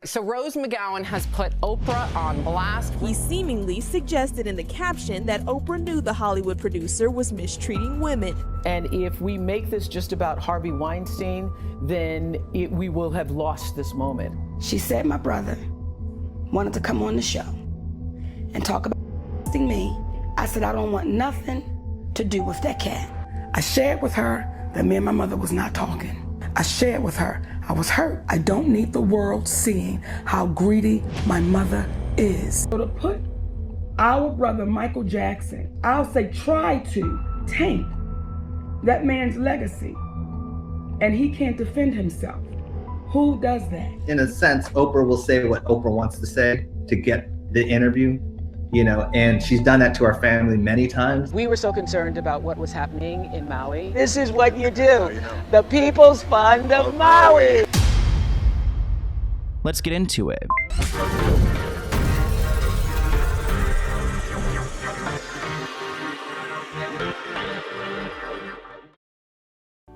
So Rose McGowan has put Oprah on blast. He seemingly suggested in the caption that Oprah knew the Hollywood producer was mistreating women. And if we make this just about Harvey Weinstein, then we will have lost this moment. She said my brother wanted to come on the show and talk about me. I said, I don't want nothing to do with that cat. I shared with her that me and my mother was not talking. I shared with her I was hurt. I don't need the world seeing how greedy my mother is. So to put our brother Michael Jackson, I'll say try to taint that man's legacy, and he can't defend himself. Who does that? In a sense, Oprah will say what Oprah wants to say to get the interview, you know, and she's done that to our family many times. We were so concerned about what was happening in Maui. This is what you do. The People's Fund of Maui. Let's get into it.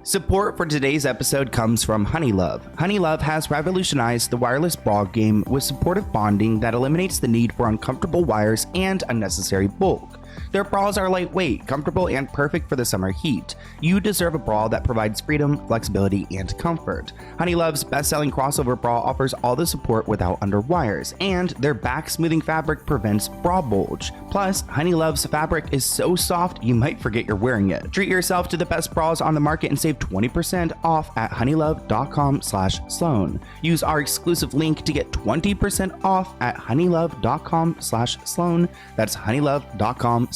Support for today's episode comes from Honeylove. Honeylove has revolutionized the wireless bra game with supportive bonding that eliminates the need for uncomfortable wires and unnecessary bulk. Their bras are lightweight, comfortable, and perfect for the summer heat. You deserve a bra that provides freedom, flexibility, and comfort. Honeylove's best-selling crossover bra offers all the support without under wires, and their back-smoothing fabric prevents bra bulge. Plus, Honeylove's fabric is so soft you might forget you're wearing it. Treat yourself to the best bras on the market and save 20% off at honeylove.com/Sloan. Use our exclusive link to get 20% off at honeylove.com/Sloan. That's honeylove.com/Sloan,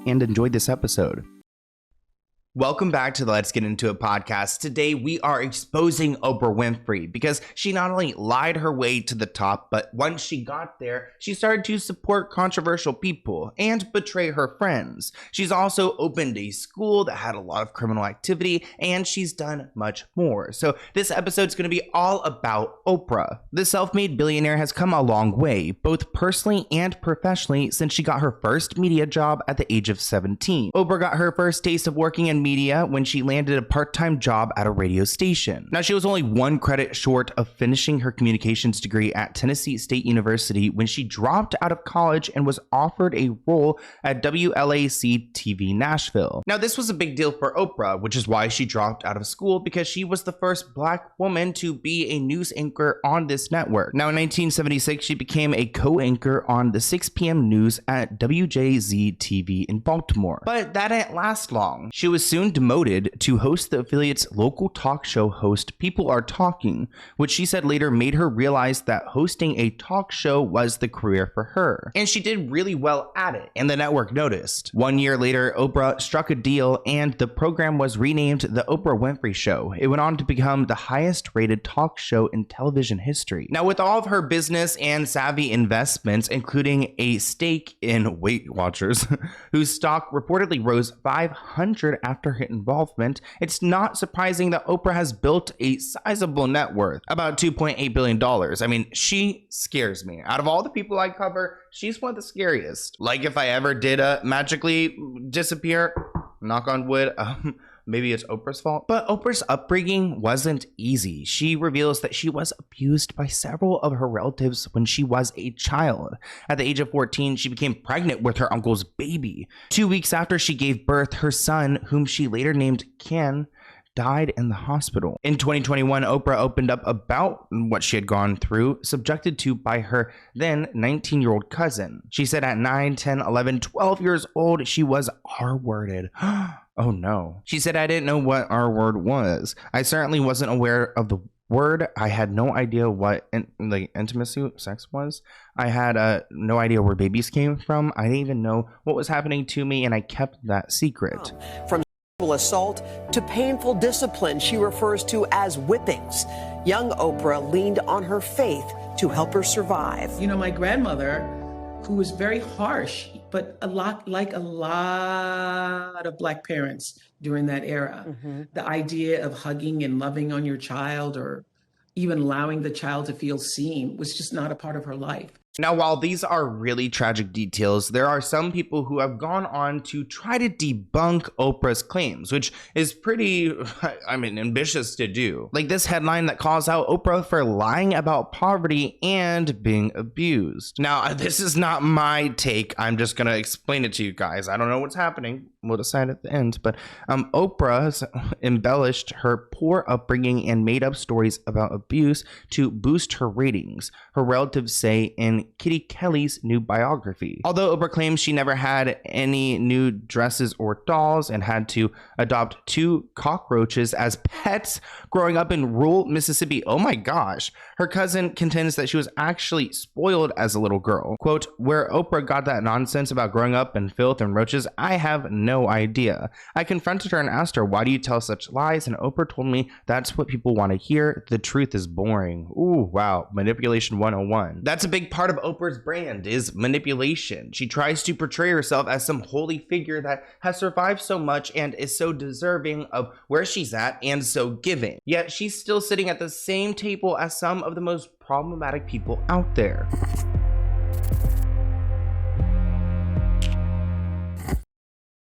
and enjoy this episode. Welcome back to the Let's Get Into It podcast. Today we are exposing Oprah Winfrey because she not only lied her way to the top, but once she got there, she started to support controversial people and betray her friends. She's also opened a school that had a lot of criminal activity, and she's done much more. So this episode is going to be all about Oprah. The self-made billionaire has come a long way, both personally and professionally, since she got her first media job at the age of 17. Oprah got her first taste of working in media when she landed a part-time job at a radio station. Now, she was only one credit short of finishing her communications degree at Tennessee State University when she dropped out of college and was offered a role at WLAC TV Nashville. Now, this was a big deal for Oprah, which is why she dropped out of school, because she was the first Black woman to be a news anchor on this network. Now, in 1976, she became a co-anchor on the 6 p.m. news at WJZ TV in Baltimore. But that didn't last long. She was soon demoted to host the affiliate's local talk show host People Are Talking, which she said later made her realize that hosting a talk show was the career for her. And she did really well at it, and the network noticed. 1 year later, Oprah struck a deal and the program was renamed The Oprah Winfrey Show. It went on to become the highest rated talk show in television history. Now, with all of her business and savvy investments, including a stake in Weight Watchers, whose stock reportedly rose 500 after her involvement, it's not surprising that Oprah has built a sizable net worth, about $2.8 billion. I mean, she scares me. Out of all the people I cover, she's one of the scariest. Like, if I ever did magically disappear, knock on wood, maybe it's Oprah's fault. But Oprah's upbringing wasn't easy. She reveals that she was abused by several of her relatives when she was a child. At the age of 14, she became pregnant with her uncle's baby. 2 weeks after she gave birth, her son, whom she later named Ken, died in the hospital. In 2021, Oprah opened up about what she had gone through, subjected to by her then 19-year-old cousin. She said at 9, 10, 11, 12 years old, she was R-worded. Oh no. She said, I didn't know what R-word was. I certainly wasn't aware of the word. I had no idea what intimacy, sex was. I had no idea where babies came from. I didn't even know what was happening to me, and I kept that secret. From assault to painful discipline she refers to as whippings. Young Oprah leaned on her faith to help her survive. You know, my grandmother, who was very harsh, but like a lot of Black parents during that era, the idea of hugging and loving on your child or even allowing the child to feel seen was just not a part of her life. Now, while these are really tragic details, there are some people who have gone on to try to debunk Oprah's claims, which is pretty, ambitious to do. Like this headline that calls out Oprah for lying about poverty and being abused. Now, this is not my take. I'm just going to explain it to you guys. I don't know what's happening. We'll decide at the end. But Oprah has embellished her poor upbringing and made up stories about abuse to boost her ratings, her relatives say in Kitty Kelly's new biography. Although Oprah claims she never had any new dresses or dolls and had to adopt 2 cockroaches as pets growing up in rural Mississippi, oh my gosh, her cousin contends that she was actually spoiled as a little girl. Quote, where Oprah got that nonsense about growing up in filth and roaches, I have no idea. I confronted her and asked her, why do you tell such lies? And Oprah told me that's what people want to hear. The truth is boring. Ooh, wow. Manipulation 101. That's a big part of Oprah's brand is manipulation. She tries to portray herself as some holy figure that has survived so much and is so deserving of where she's at and so giving. Yet she's still sitting at the same table as some of the most problematic people out there.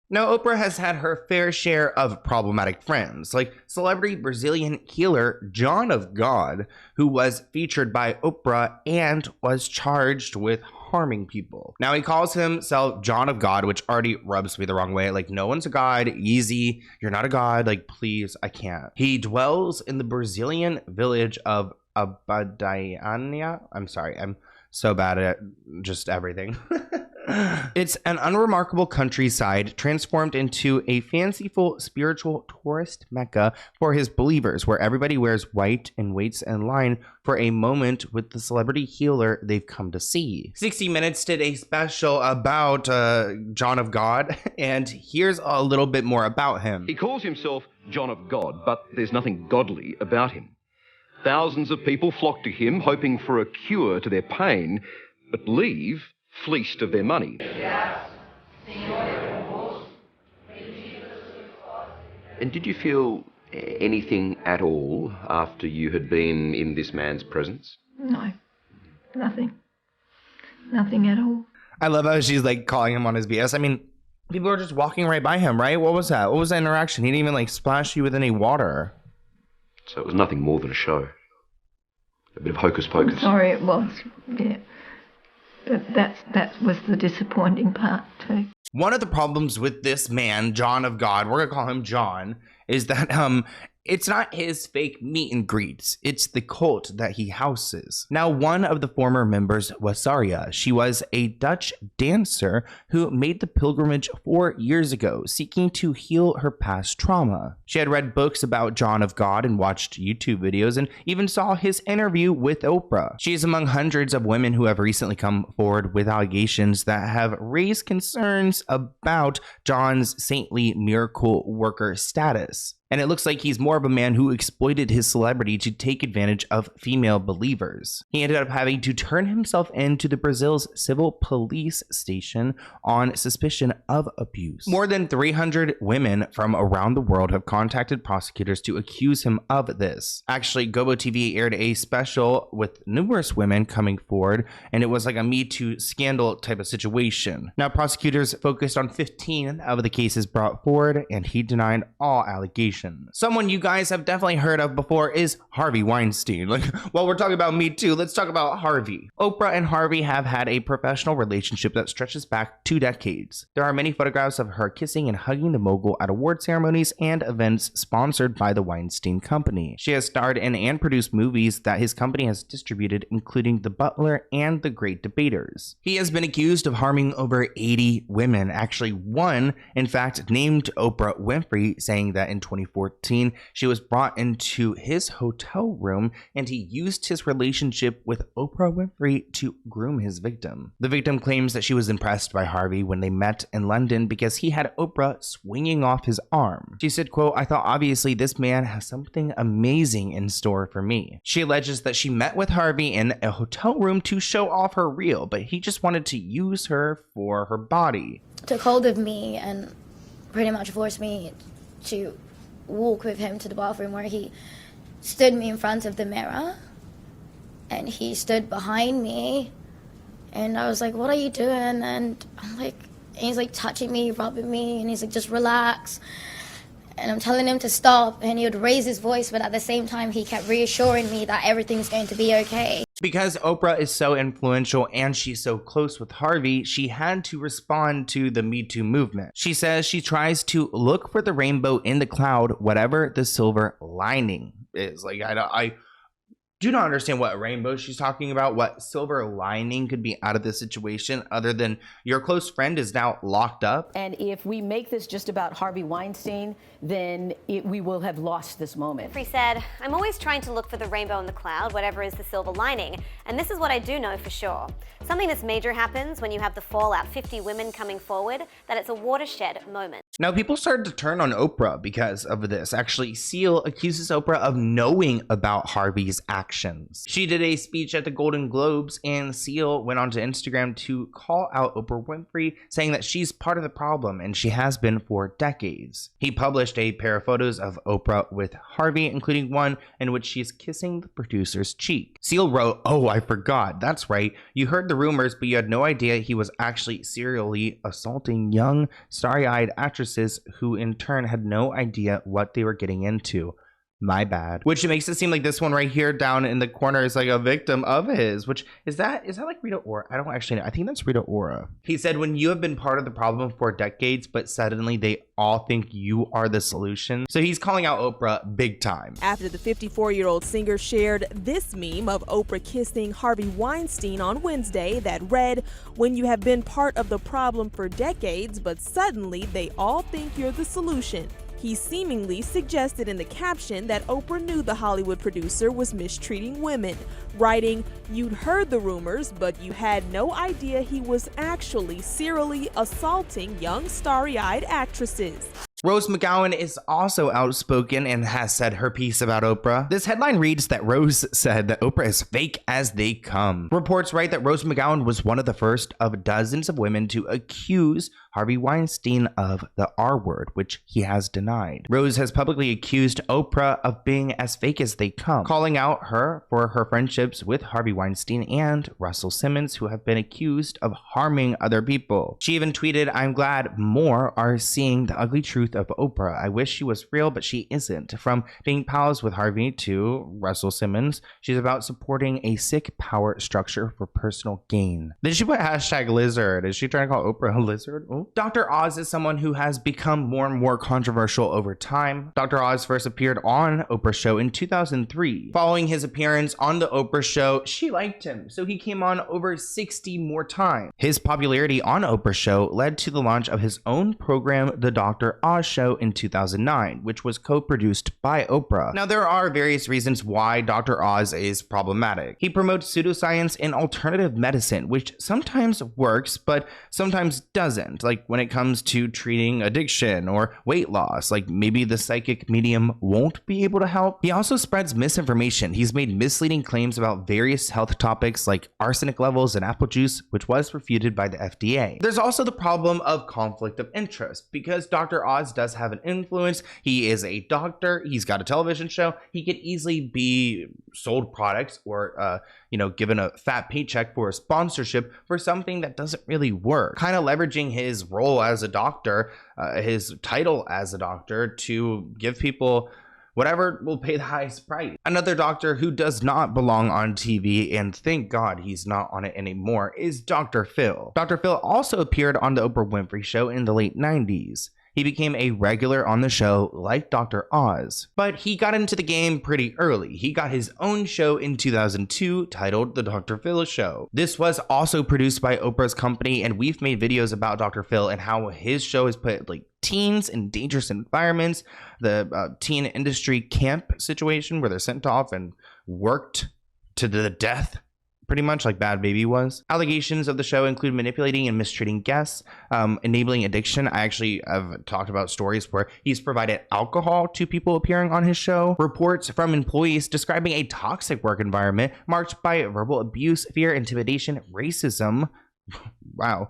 Now, Oprah has had her fair share of problematic friends, like celebrity Brazilian healer John of God, who was featured by Oprah and was charged with harming people. Now, he calls himself John of God, which already rubs me the wrong way. Like, no one's a god, easy, you're not a god, like, please, I can't. He dwells in the Brazilian village of Abadiânia. I'm sorry, I'm so bad at just everything. It's an unremarkable countryside transformed into a fanciful spiritual tourist mecca for his believers, where everybody wears white and waits in line for a moment with the celebrity healer they've come to see. 60 Minutes did a special about John of God, and here's a little bit more about him. He calls himself John of God, but there's nothing godly about him. Thousands of people flock to him, hoping for a cure to their pain, but leave fleeced of their money. And did you feel anything at all after you had been in this man's presence? No, nothing. Nothing at all. I love how she's like calling him on his BS. I mean, people are just walking right by him, right? What was that? What was that interaction? He didn't even like splash you with any water. So it was nothing more than a show. A bit of hocus pocus. I'm sorry, it was, yeah. But that was the disappointing part too. One of the problems with this man, John of God, we're gonna call him John, is that it's not his fake meet and greets, it's the cult that he houses. Now, one of the former members was Saria. She was a Dutch dancer who made the pilgrimage 4 years ago, seeking to heal her past trauma. She had read books about John of God and watched YouTube videos and even saw his interview with Oprah. She is among hundreds of women who have recently come forward with allegations that have raised concerns about John's saintly miracle worker status. And it looks like he's more of a man who exploited his celebrity to take advantage of female believers. He ended up having to turn himself in to the Brazil's civil police station on suspicion of abuse. More than 300 women from around the world have contacted prosecutors to accuse him of this. Actually, Gobo TV aired a special with numerous women coming forward, and it was like a Me Too scandal type of situation. Now, prosecutors focused on 15 of the cases brought forward, and he denied all allegations. Someone you guys have definitely heard of before is Harvey Weinstein. Like, while we're talking about Me Too, let's talk about Harvey. Oprah and Harvey have had a professional relationship that stretches back 2 decades. There are many photographs of her kissing and hugging the mogul at award ceremonies and events sponsored by the Weinstein Company. She has starred in and produced movies that his company has distributed, including The Butler and The Great Debaters. He has been accused of harming over 80 women. Actually, one, in fact, named Oprah Winfrey, saying that in 2014, she was brought into his hotel room and he used his relationship with Oprah Winfrey to groom his victim. The victim claims that she was impressed by Harvey when they met in London because he had Oprah swinging off his arm. She said, quote, I thought obviously this man has something amazing in store for me. She alleges that she met with Harvey in a hotel room to show off her reel, but he just wanted to use her for her body. Took hold of me and pretty much forced me to walk with him to the bathroom, where he stood me in front of the mirror and he stood behind me And I was like, what are you doing? And I'm like, and he's like touching me, rubbing me, and he's like, just relax. And I'm telling him to stop, and he would raise his voice, but at the same time, he kept reassuring me that everything's going to be okay. Because Oprah is so influential and she's so close with Harvey, she had to respond to the Me Too movement. She says she tries to look for the rainbow in the cloud, whatever the silver lining is. Like, I do not understand what rainbow she's talking about, what silver lining could be out of this situation other than your close friend is now locked up. And if we make this just about Harvey Weinstein, then we will have lost this moment. Winfrey said, I'm always trying to look for the rainbow in the cloud, whatever is the silver lining. And this is what I do know for sure. Something that's major happens when you have the fallout, 50 women coming forward, that it's a watershed moment. Now, people started to turn on Oprah because of this. Actually, Seal accuses Oprah of knowing about Harvey's actions. She did a speech at the Golden Globes, and Seal went onto Instagram to call out Oprah Winfrey, saying that she's part of the problem, and she has been for decades. He published a pair of photos of Oprah with Harvey, including one in which she's kissing the producer's cheek. Seal wrote, "Oh, I forgot. That's right. You heard the rumors, but you had no idea he was actually serially assaulting young, starry-eyed actresses who in turn had no idea what they were getting into. My bad." Which makes it seem like this one right here down in the corner is like a victim of his, which is that like Rita Ora? I don't actually know. I think that's Rita Ora. He said, when you have been part of the problem for decades, but suddenly they all think you are the solution. So he's calling out Oprah big time. After the 54-year-old singer shared this meme of Oprah kissing Harvey Weinstein on Wednesday that read, "When you have been part of the problem for decades, but suddenly they all think you're the solution." He seemingly suggested in the caption that Oprah knew the Hollywood producer was mistreating women, writing, "You'd heard the rumors, but you had no idea he was actually serially assaulting young starry-eyed actresses." Rose McGowan is also outspoken and has said her piece about Oprah. This headline reads that Rose said that Oprah is fake as they come. Reports write that Rose McGowan was one of the first of dozens of women to accuse Harvey Weinstein of the R word, which he has denied. Rose has publicly accused Oprah of being as fake as they come, calling out her for her friendships with Harvey Weinstein and Russell Simmons, who have been accused of harming other people. She even tweeted, "I'm glad more are seeing the ugly truth of Oprah. I wish she was real, but she isn't." From being pals with Harvey to Russell Simmons, she's about supporting a sick power structure for personal gain. Then she put #lizard. Is she trying to call Oprah a lizard? Oh. Dr. Oz is someone who has become more and more controversial over time. Dr. Oz first appeared on Oprah's show in 2003. Following his appearance on the Oprah show, she liked him, so he came on over 60 more times. His popularity on Oprah's show led to the launch of his own program, The Dr. Oz Show, in 2009, which was co-produced by Oprah. Now, there are various reasons why Dr. Oz is problematic. He promotes pseudoscience and alternative medicine, which sometimes works, but sometimes doesn't. Like when it comes to treating addiction or weight loss, like maybe the psychic medium won't be able to help. He also spreads misinformation. He's made misleading claims about various health topics like arsenic levels in apple juice, which was refuted by the FDA. There's also the problem of conflict of interest, because Dr. Oz does have an influence. He is a doctor. He's got a television show. He could easily be sold products or, given a fat paycheck for a sponsorship for something that doesn't really work. Kind of leveraging his role as a doctor, his title as a doctor, to give people whatever will pay the highest price. Another doctor who does not belong on TV, and thank God he's not on it anymore, is Dr. Phil. Dr. Phil also appeared on the Oprah Winfrey Show in the late 90s. He became a regular on the show like Dr. Oz, but he got into the game pretty early. He got his own show in 2002 titled The Dr. Phil Show. This was also produced by Oprah's company, and we've made videos about Dr. Phil and how his show has put teens in dangerous environments, the teen industry camp situation where they're sent off and worked to the death, pretty much like Bad Baby was. Allegations of the show include manipulating and mistreating guests, enabling addiction. I actually have talked about stories where he's provided alcohol to people appearing on his show. Reports from employees describing a toxic work environment marked by verbal abuse, fear, intimidation, racism, wow,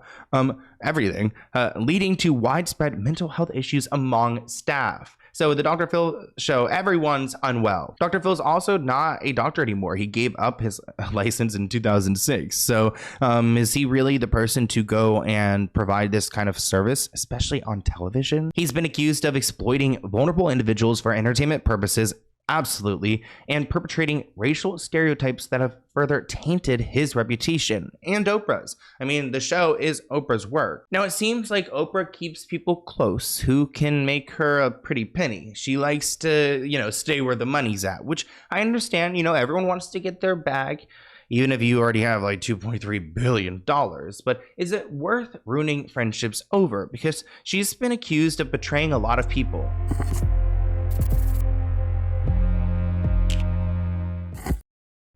everything, leading to widespread mental health issues among staff. So with the Dr. Phil show, everyone's unwell. Dr. Phil's also not a doctor anymore. He gave up his license in 2006. So is he really the person to go and provide this kind of service, especially on television? He's been accused of exploiting vulnerable individuals for entertainment purposes, absolutely, and perpetrating racial stereotypes that have further tainted his reputation and Oprah's. I mean, the show is Oprah's work. Now, it seems like Oprah keeps people close who can make her a pretty penny. She likes to, stay where the money's at, which I understand. Everyone wants to get their bag, even if you already have like $2.3 billion. But is it worth ruining friendships over? Because she's been accused of betraying a lot of people.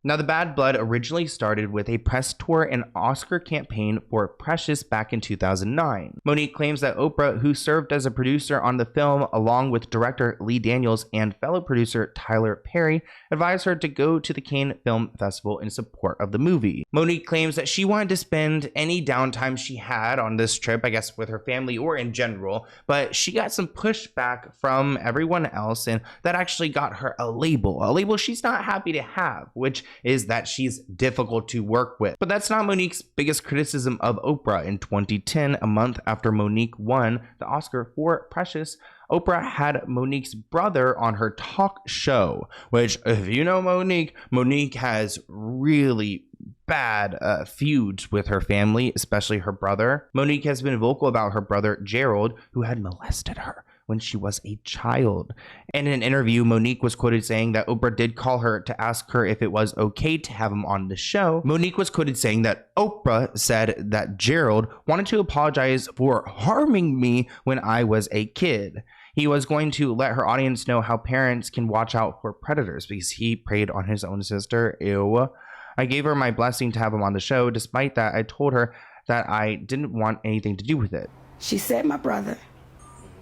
Now, the bad blood originally started with a press tour and Oscar campaign for Precious back in 2009. MoNique claims that Oprah, who served as a producer on the film along with director Lee Daniels and fellow producer Tyler Perry, advised her to go to the Cannes Film Festival in support of the movie. MoNique claims that she wanted to spend any downtime she had on this trip, I guess with her family or in general, but she got some pushback from everyone else, and that actually got her a label she's not happy to have, which is that she's difficult to work with. But that's not MoNique's biggest criticism of Oprah. In 2010, a month after MoNique won the Oscar for Precious, Oprah had MoNique's brother on her talk show, which, if you know MoNique has really bad feuds with her family, especially her brother. MoNique has been vocal about her brother Gerald, who had molested her when she was a child. In an interview, MoNique was quoted saying that Oprah did call her to ask her if it was okay to have him on the show. MoNique was quoted saying that Oprah said that Gerald wanted to apologize for harming me when I was a kid. He was going to let her audience know how parents can watch out for predators because he preyed on his own sister. Ew. I gave her my blessing to have him on the show. Despite that, I told her that I didn't want anything to do with it. She said my brother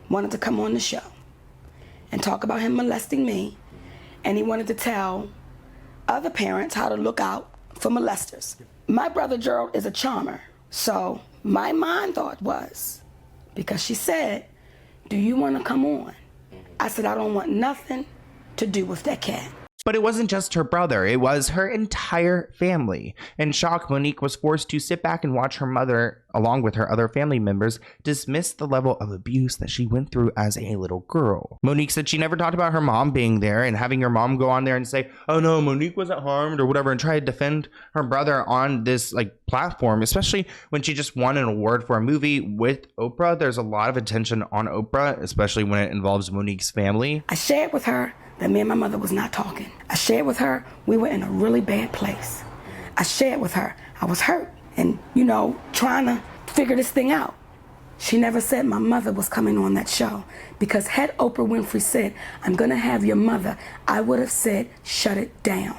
wanted to come on the show and talk about him molesting me, and he wanted to tell other parents how to look out for molesters. My brother Gerald is a charmer, so my mind thought was, because she said, do you want to come on? I said, I don't want nothing to do with that cat. But it wasn't just her brother, it was her entire family. In shock, MoNique was forced to sit back and watch her mother, along with her other family members, dismiss the level of abuse that she went through as a little girl. MoNique said she never talked about her mom being there and having her mom go on there and say, oh no, MoNique wasn't harmed or whatever, and try to defend her brother on this platform, especially when she just won an award for a movie with Oprah. There's a lot of attention on Oprah, especially when it involves MoNique's family. I shared with her that me and my mother was not talking. I shared with her we were in a really bad place. I shared with her I was hurt and, trying to figure this thing out. She never said my mother was coming on that show, because had Oprah Winfrey said, I'm gonna have your mother, I would have said, shut it down.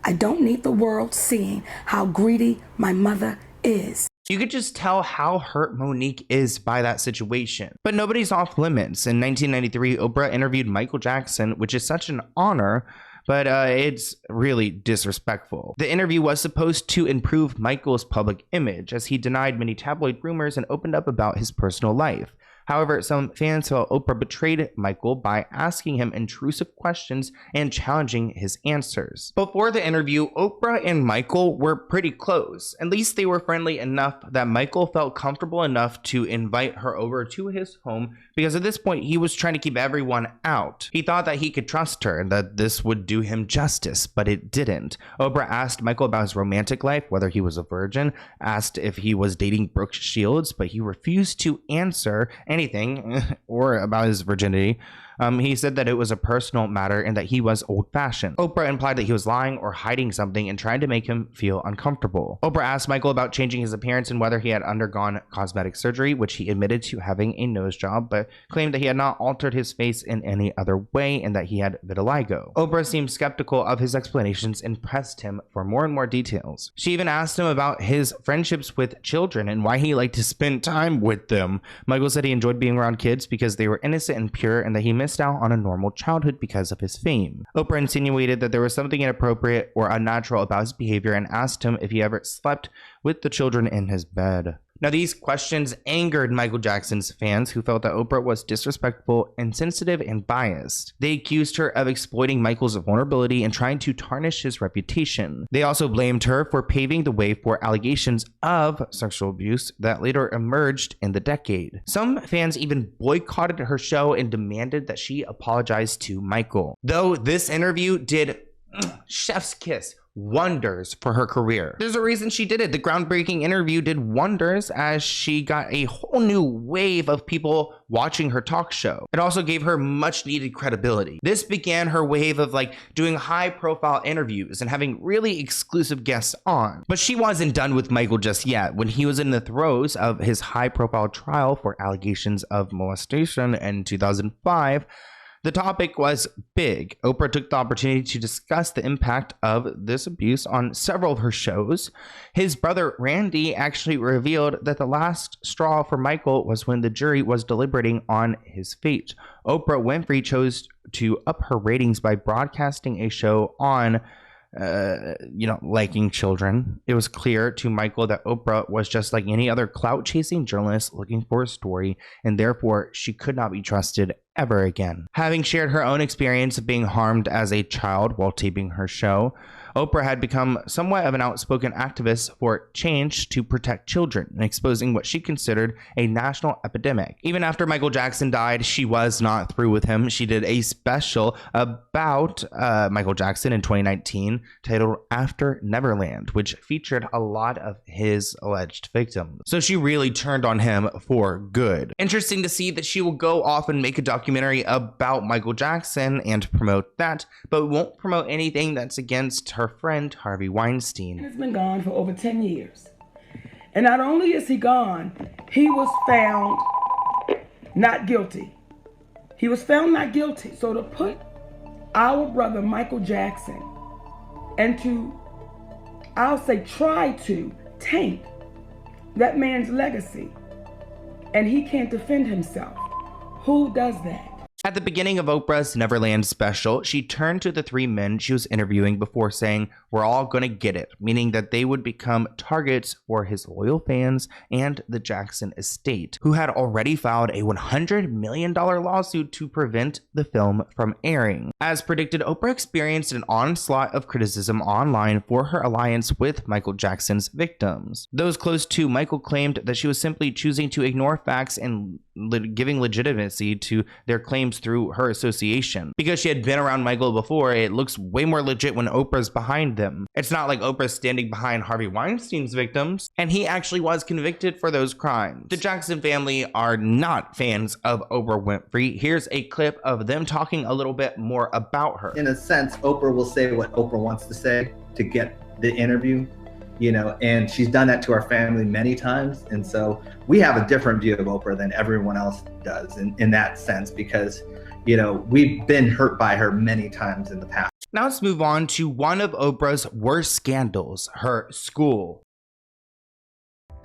I don't need the world seeing how greedy my mother is. You could just tell how hurt MoNique is by that situation. But nobody's off limits. In 1993, Oprah interviewed Michael Jackson, which is such an honor, but it's really disrespectful. The interview was supposed to improve Michael's public image, as he denied many tabloid rumors and opened up about his personal life. However, some fans felt Oprah betrayed Michael by asking him intrusive questions and challenging his answers. Before the interview, Oprah and Michael were pretty close. At least they were friendly enough that Michael felt comfortable enough to invite her over to his home, because at this point he was trying to keep everyone out. He thought that he could trust her and that this would do him justice, but it didn't. Oprah asked Michael about his romantic life, whether he was a virgin, asked if he was dating Brooke Shields, but he refused to answer anything or about his virginity. He said that it was a personal matter and that he was old-fashioned. Oprah implied that he was lying or hiding something and tried to make him feel uncomfortable. Oprah asked Michael about changing his appearance and whether he had undergone cosmetic surgery, which he admitted to having a nose job, but claimed that he had not altered his face in any other way and that he had vitiligo. Oprah seemed skeptical of his explanations and pressed him for more and more details. She even asked him about his friendships with children and why he liked to spend time with them. Michael said he enjoyed being around kids because they were innocent and pure, and that he missed out on a normal childhood because of his fame. Oprah insinuated that there was something inappropriate or unnatural about his behavior and asked him if he ever slept with the children in his bed. Now, these questions angered Michael Jackson's fans, who felt that Oprah was disrespectful, insensitive, and biased. They accused her of exploiting Michael's vulnerability and trying to tarnish his reputation. They also blamed her for paving the way for allegations of sexual abuse that later emerged in the decade. Some fans even boycotted her show and demanded that she apologize to Michael. Though this interview did chef's kiss wonders for her career. There's a reason she did it. The groundbreaking interview did wonders as she got a whole new wave of people watching her talk show. It also gave her much needed credibility. This began her wave of doing high profile interviews and having really exclusive guests on. But she wasn't done with Michael just yet. When he was in the throes of his high profile trial for allegations of molestation in 2005, the topic was big. Oprah took the opportunity to discuss the impact of this abuse on several of her shows. His brother Randy actually revealed that the last straw for Michael was when the jury was deliberating on his fate. Oprah Winfrey chose to up her ratings by broadcasting a show on liking children. It was clear to Michael that Oprah was just like any other clout-chasing journalist looking for a story, and therefore she could not be trusted ever again. Having shared her own experience of being harmed as a child while taping her show, Oprah had become somewhat of an outspoken activist for change to protect children and exposing what she considered a national epidemic. Even after Michael Jackson died, she was not through with him. She did a special about Michael Jackson in 2019 titled After Neverland, which featured a lot of his alleged victims. So she really turned on him for good. Interesting to see that she will go off and make a documentary about Michael Jackson and promote that, but won't promote anything that's against her friend Harvey Weinstein. He's been gone for over 10 years. And not only is he gone, he was found not guilty. He was found not guilty. So to put our brother Michael Jackson and to, I'll say, try to taint that man's legacy, and he can't defend himself. Who does that? At the beginning of Oprah's Neverland special, she turned to the three men she was interviewing before saying, "We're all gonna get it," meaning that they would become targets for his loyal fans and the Jackson estate, who had already filed a $100 million lawsuit to prevent the film from airing. As predicted, Oprah experienced an onslaught of criticism online for her alliance with Michael Jackson's victims. Those close to Michael claimed that she was simply choosing to ignore facts and giving legitimacy to their claims through her association. Because she had been around Michael before, it looks way more legit when Oprah's behind them. It's not like Oprah's standing behind Harvey Weinstein's victims, and he actually was convicted for those crimes. The Jackson family are not fans of Oprah Winfrey. Here's a clip of them talking a little bit more about her. In a sense, Oprah will say what Oprah wants to say to get the interview, and she's done that to our family many times. And so we have a different view of Oprah than everyone else does in that sense, because, we've been hurt by her many times in the past. Now let's move on to one of Oprah's worst scandals, her school.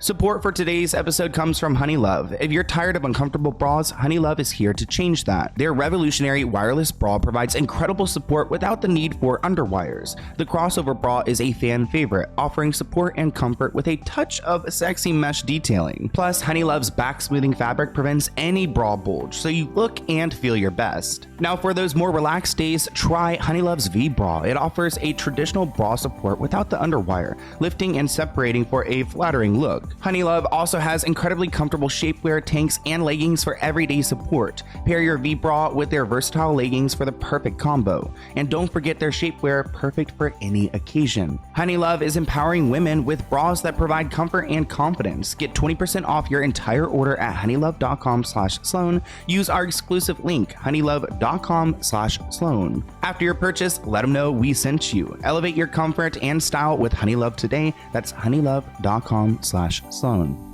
Support for today's episode comes from Honeylove. If you're tired of uncomfortable bras, Honeylove is here to change that. Their revolutionary wireless bra provides incredible support without the need for underwires. The crossover bra is a fan favorite, offering support and comfort with a touch of sexy mesh detailing. Plus, Honeylove's back smoothing fabric prevents any bra bulge, so you look and feel your best. Now, for those more relaxed days, try Honeylove's V-Bra. It offers a traditional bra support without the underwire, lifting and separating for a flattering look. Honeylove also has incredibly comfortable shapewear, tanks, and leggings for everyday support. Pair your V-Bra with their versatile leggings for the perfect combo. And don't forget their shapewear, perfect for any occasion. Honeylove is empowering women with bras that provide comfort and confidence. Get 20% off your entire order at honeylove.com/Sloan. Use our exclusive link, honeylove.com/Sloan. After your purchase, let them know we sent you. Elevate your comfort and style with Honeylove today. That's honeylove.com/Sloan.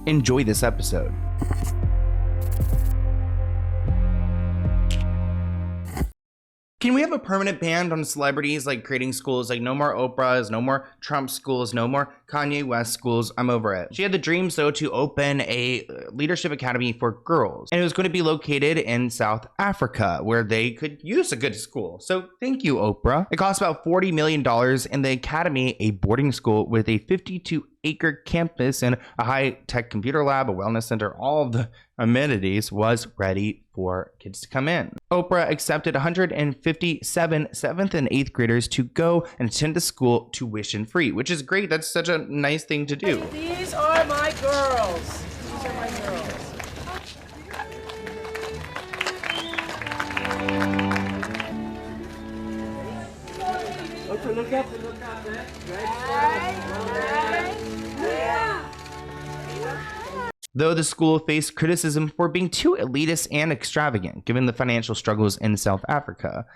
Enjoy this episode. Can we have a permanent ban on celebrities creating schools? No more Oprahs, no more Trump schools, no more Kanye West schools. I'm over it. She had the dream, though, to open a leadership academy for girls. And it was going to be located in South Africa, where they could use a good school. So thank you, Oprah. It cost about $40 million, and the academy, a boarding school with a 52 2-acre campus and a high-tech computer lab, a wellness center, all of the amenities was ready for kids to come in. Oprah accepted 157 7th and 8th graders to go and attend the school tuition-free, which is great. That's such a nice thing to do. These are my girls. These are my girls. Oprah, look up and look out, man. Though the school faced criticism for being too elitist and extravagant, given the financial struggles in South Africa,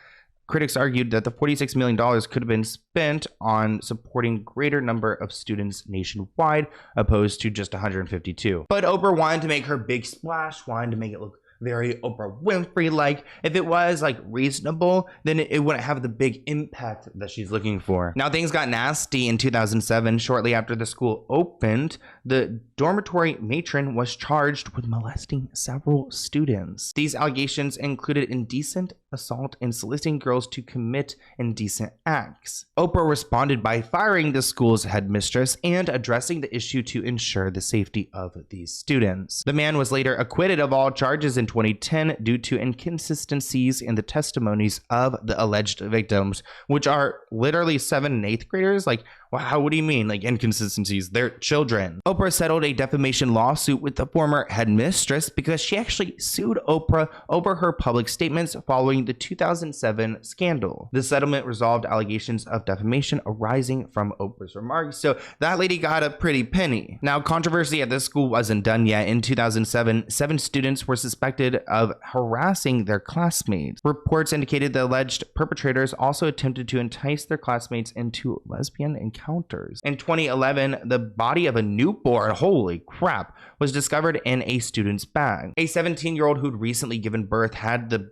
critics argued that the $46 million could have been spent on supporting greater number of students nationwide, opposed to just 152. But Oprah wanted to make her big splash, wanted to make it look very Oprah Winfrey-like. If it was like reasonable, then it wouldn't have the big impact that she's looking for. Now things got nasty in 2007. Shortly after the school opened, the dormitory matron was charged with molesting several students. These allegations included indecent assault and soliciting girls to commit indecent acts. Oprah responded by firing the school's headmistress and addressing the issue to ensure the safety of these students. The man was later acquitted of all charges in 2010 due to inconsistencies in the testimonies of the alleged victims, which are literally 7th and 8th graders. Like, wow, what do you mean, like inconsistencies? They're children. Oprah settled a defamation lawsuit with the former headmistress because she actually sued Oprah over her public statements following the 2007 scandal. The settlement resolved allegations of defamation arising from Oprah's remarks, so that lady got a pretty penny. Now, controversy at this school wasn't done yet. In 2007, 7 students were suspected of harassing their classmates. Reports indicated the alleged perpetrators also attempted to entice their classmates into lesbian encounters. In 2011, the body of a newborn, holy crap, was discovered in a student's bag. A 17-year-old who'd recently given birth had the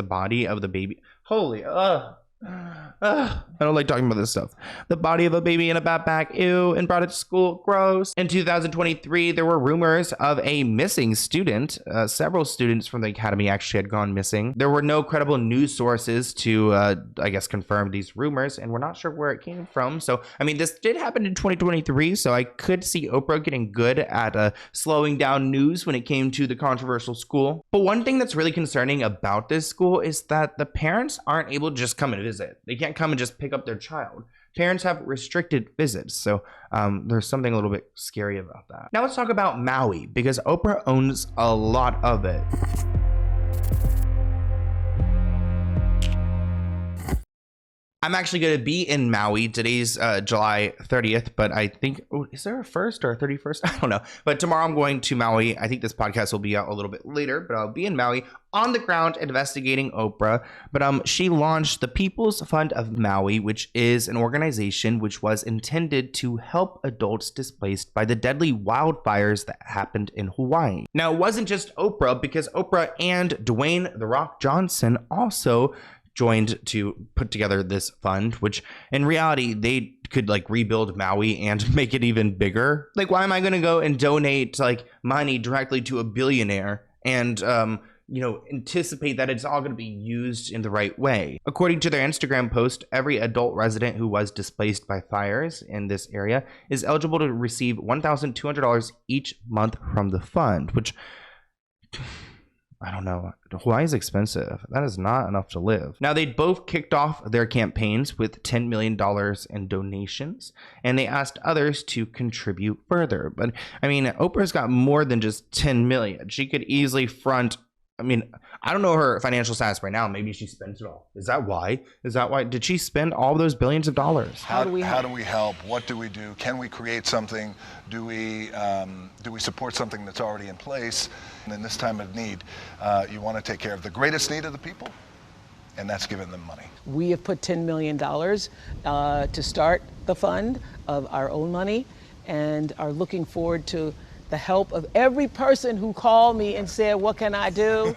body of the baby. Holy, I don't like talking about this stuff. The body of a baby in a backpack, ew, and brought it to school, gross. In 2023, there were rumors of a missing student. Several students from the academy actually had gone missing. There were no credible news sources to, confirm these rumors, and we're not sure where it came from. So, I mean, this did happen in 2023, so I could see Oprah getting good at slowing down news when it came to the controversial school. But one thing that's really concerning about this school is that the parents aren't able to just come and visit. They can't come and just pick up their child. Parents have restricted visits, so there's something a little bit scary about that. Now let's talk about Maui, because Oprah owns a lot of it. I'm actually going to be in Maui. Today's July 30th, but I think, is there a 1st or a 31st? I don't know. But tomorrow I'm going to Maui. I think this podcast will be out a little bit later, but I'll be in Maui on the ground investigating Oprah. But she launched the People's Fund of Maui, which is an organization which was intended to help adults displaced by the deadly wildfires that happened in Hawaii. Now, it wasn't just Oprah, because Oprah and Dwayne "The Rock" Johnson also joined to put together this fund, which in reality they could like rebuild Maui and make it even bigger. Like, why am I going to go and donate like money directly to a billionaire and anticipate that it's all going to be used in the right way? According to their Instagram post, every adult resident who was displaced by fires in this area is eligible to receive $1,200 each month from the fund, which, I don't know. Hawaii is expensive. That is not enough to live. Now, they both kicked off their campaigns with $10 million in donations, and they asked others to contribute further. But I mean, Oprah's got more than just 10 million. She could easily front. I mean, I don't know her financial status right now. Maybe she spends it all. Is that why? Did she spend all those billions of dollars? How do we help? What do we do? Can we create something? Do we support something that's already in place? And in this time of need, you want to take care of the greatest need of the people, and that's giving them money. We have put $10 million to start the fund of our own money, and are looking forward to the help of every person who called me and said, what can I do?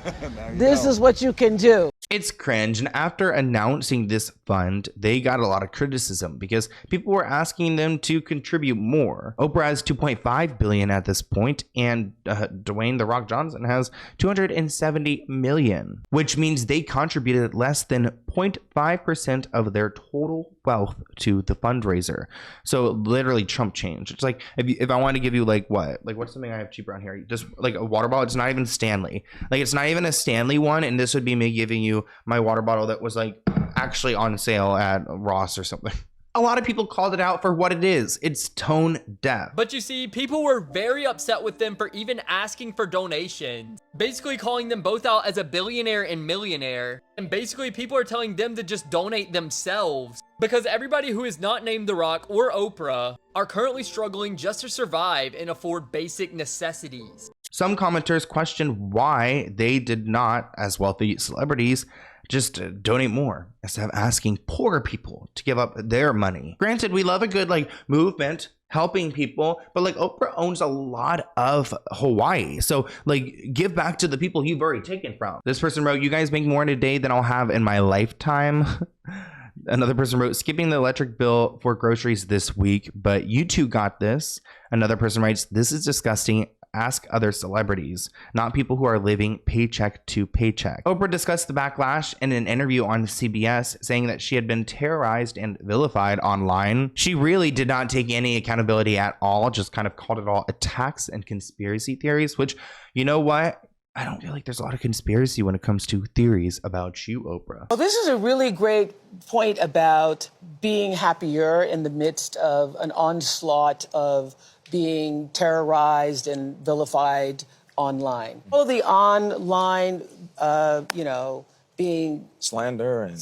This is what you can do. It's cringe. And after announcing this fund, they got a lot of criticism because people were asking them to contribute more. Oprah has $2.5 billion at this point, and Dwayne "The Rock" Johnson has $270 million, which means they contributed less than 0.5% of their total wealth to the fundraiser. So literally Trump change. It's like if I want to give you like what's something I have cheap around here? Just like a water bottle. It's not even Stanley. Like it's not even a Stanley one, and this would be me giving you my water bottle that was like actually on sale at Ross or something. A lot of people called it out for what it is. It's tone deaf. But you see, people were very upset with them for even asking for donations, basically calling them both out as a billionaire and millionaire. And basically people are telling them to just donate themselves, because everybody who is not named The Rock or Oprah are currently struggling just to survive and afford basic necessities. Some commenters questioned why they did not, as wealthy celebrities, just donate more instead of asking poor people to give up their money. Granted, we love a good movement helping people, but Oprah owns a lot of Hawaii, so give back to the people you've already taken from. This person wrote, "You guys make more in a day than I'll have in my lifetime." Another person wrote, "Skipping the electric bill for groceries this week, but you two got this." Another person writes, "This is disgusting. Ask other celebrities, not people who are living paycheck to paycheck." Oprah discussed the backlash in an interview on CBS, saying that she had been terrorized and vilified online. She really did not take any accountability at all, just kind of called it all attacks and conspiracy theories, which, you know what? I don't feel like there's a lot of conspiracy when it comes to theories about you, Oprah. Well, this is a really great point about being happier in the midst of an onslaught of being terrorized and vilified online. All the online, being slander and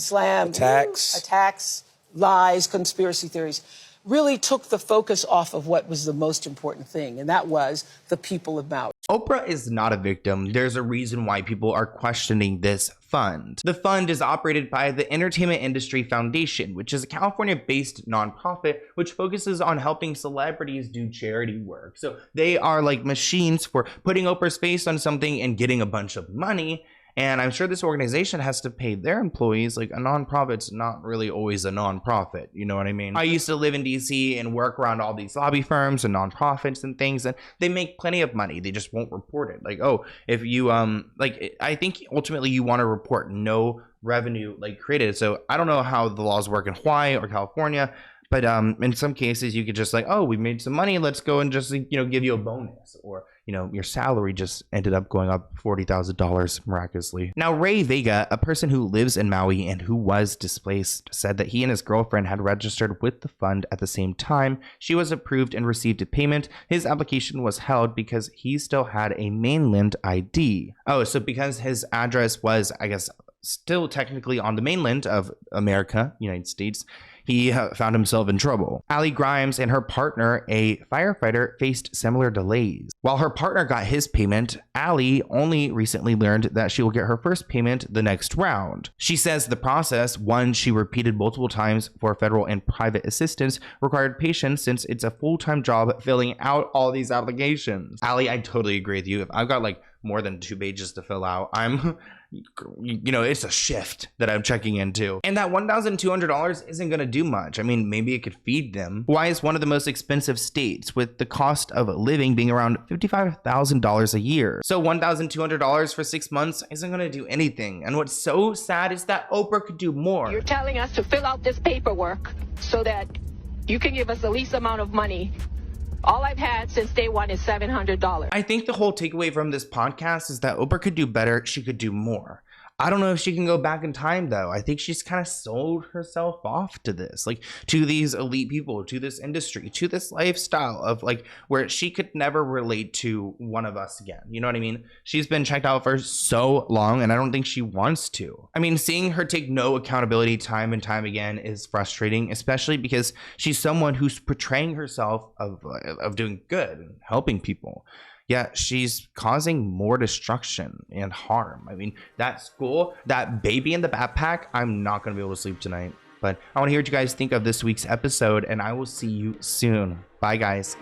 attacks, lies, conspiracy theories, really took the focus off of what was the most important thing, and that was the people of Maui. Oprah is not a victim. There's a reason why people are questioning this fund. The fund is operated by the Entertainment Industry Foundation, which is a California-based nonprofit which focuses on helping celebrities do charity work. So they are like machines for putting Oprah's face on something and getting a bunch of money. And I'm sure this organization has to pay their employees. Like, a nonprofit's not really always a nonprofit. You know what I mean? I used to live in DC and work around all these lobby firms and nonprofits and things, and they make plenty of money. They just won't report it. Like, oh, if you, I think ultimately you want to report no revenue created. So I don't know how the laws work in Hawaii or California, but in some cases you could just oh, we made some money, let's go and just give you a bonus, or your salary just ended up going up $40,000 miraculously. Now, Ray Vega, a person who lives in Maui and who was displaced, said that he and his girlfriend had registered with the fund at the same time. She was approved and received a payment. His application was held because he still had a mainland ID. Oh, so because his address was, I guess, still technically on the mainland of America, United States, he found himself in trouble. Allie Grimes and her partner, a firefighter, faced similar delays. While her partner got his payment, Allie only recently learned that she will get her first payment the next round. She says the process, one she repeated multiple times for federal and private assistance, required patience since it's a full-time job filling out all these applications. Allie, I totally agree with you. If I've got more than 2 pages to fill out, it's a shift that I'm checking into. And that $1,200 isn't going to do much. I mean, maybe it could feed them. Hawaii is one of the most expensive states, with the cost of living being around $55,000 a year. So $1,200 for 6 months isn't going to do anything. And what's so sad is that Oprah could do more. You're telling us to fill out this paperwork so that you can give us the least amount of money. All I've had since day one is $700. I think the whole takeaway from this podcast is that Oprah could do better. She could do more. I don't know if she can go back in time, though. I think she's kind of sold herself off to this, to these elite people, to this industry, to this lifestyle of where she could never relate to one of us again. You know what I mean? She's been checked out for so long, and I don't think she wants to. I mean, seeing her take no accountability time and time again is frustrating, especially because she's someone who's portraying herself of doing good and helping people. Yeah, she's causing more destruction and harm. I mean, that school, that baby in the backpack, I'm not going to be able to sleep tonight. But I want to hear what you guys think of this week's episode, and I will see you soon. Bye, guys.